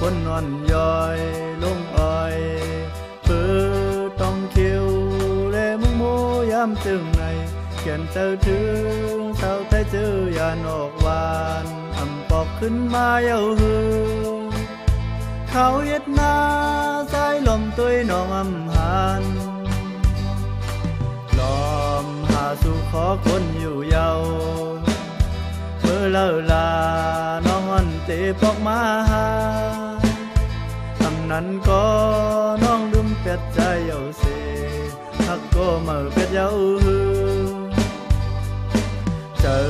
คนนอนย้อยลงอ้อยเพื่อต้องเขียวและมุงโมยามจึงในเขียนเจอถึงเศร้าแต่เจอยานอกวานอำปอกขึ้นมาเย้าหือเขาเย็ดนาสายลมตุยน้องอำหันลมหาสู่ขอคนอยู่เยาเมื่อเลิลาน้องอันเตปอกมาหาทำนั้นก็น้องลืมเป็ดใจเยาเสฮักก็เมื่อเป็ดเยาหือเจอ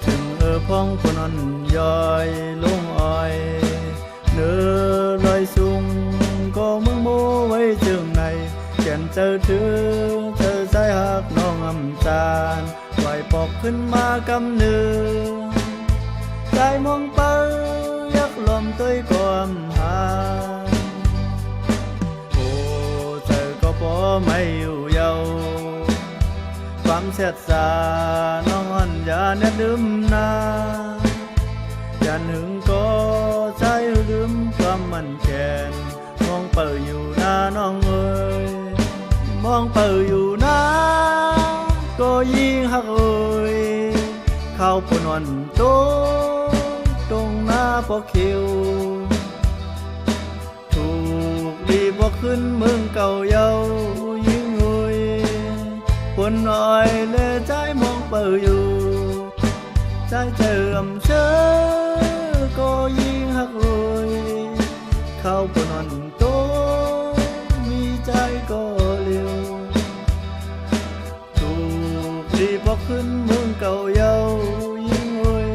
ถึงพ้องคนนั้นย้อยลงอ้อยเนื้อลอยสูงก็มึงโมไว้จึงในแก่นเจอถึงเจอใจหักน้องอำจานไหวปอกขึ้นมากำเนื้อใจมองเป้ายักลมตัวความหาโอ้เจอก็พอไม่อยู่เยาความเสียดสาน้องอ่อนอย่าเน็ดลืมนาอย่าหนึ่งก็ใจลืมความมันแก่นมองเปิดอยู่หน้าน้องเอ้ยมองเปิดอยู่หน้าก็ยิ่งหักเอ้ยเข้าปนวันโตตรงหน้าพอคิวถูกรีบว่าขึ้นเมืองเก่าเยายิ่งเอ้ยคนน้อยเลยใจมองเปิดอยู่ใจเจิมเชื่อก็ยิ่งหักเลยเข้าปนวันโตมีใจก็เร็วถูกรีบว่าขึ้นเมืองเก่าเยายิ่งเอ้ย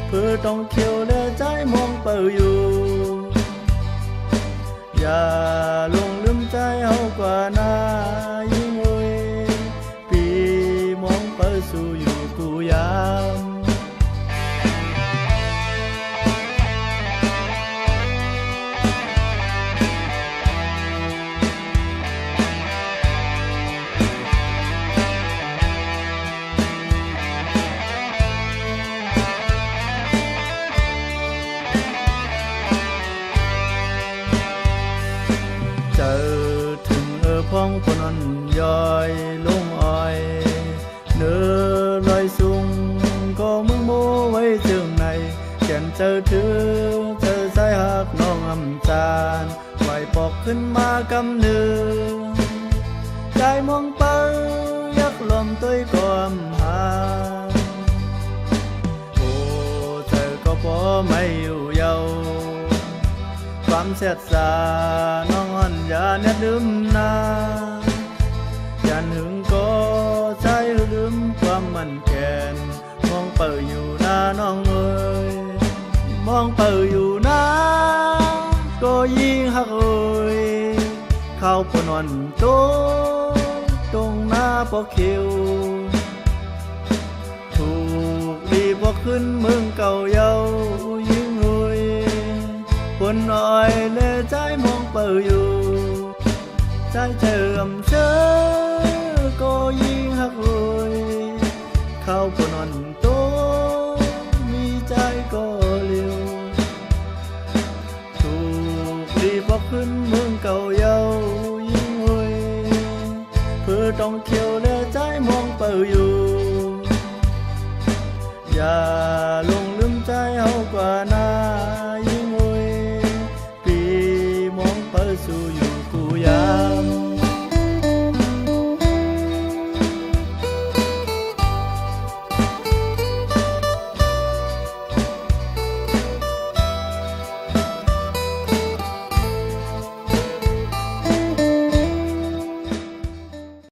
เพื่อต้องเขียวและใจมองเปิดอยู่อย่าลงลืมใจเอากว่านายิ่งเอ้ยปีมองเปิดสู่อยู่กูยามเจอถึงพ้องปนวันย้อยลงอ้อยเนื้อลอยสูงก็มึงโมไว้จึงในแก่นเจอถึงเจอใจหักน้องอำจานไหวปอกขึ้นมากำเนื้อใจมองเป้ายักลมตัวความหาโอ้เธอก็พอไม่อยู่เยาความเสียดสาน้องอ่อนอย่าเน็ดลืมนาอย่าหนึ่งก็ใจลืมความมันแก่นมองเปิดอยู่หน้าน้องเอ้ยมองเปิดอยู่หน้าก็ยิ่งหักเอ้ยเข้าปนวันโตตรงหน้าพอคิวถูกรีบว่าขึ้นเมืองเก่าเยายิ่งเอ้ยคนน้อยเลยใจมองเปิดอยู่ใจเจิมเชื่อก็ยิ่งหักเลยเข้าปนวันโตมีใจก็เร็วถูกรีบว่าขึ้นเมืองเก่าเยายิ่งเอ้ยเพื่อต้องเขียวและใจมองเปิดอยู่อย่า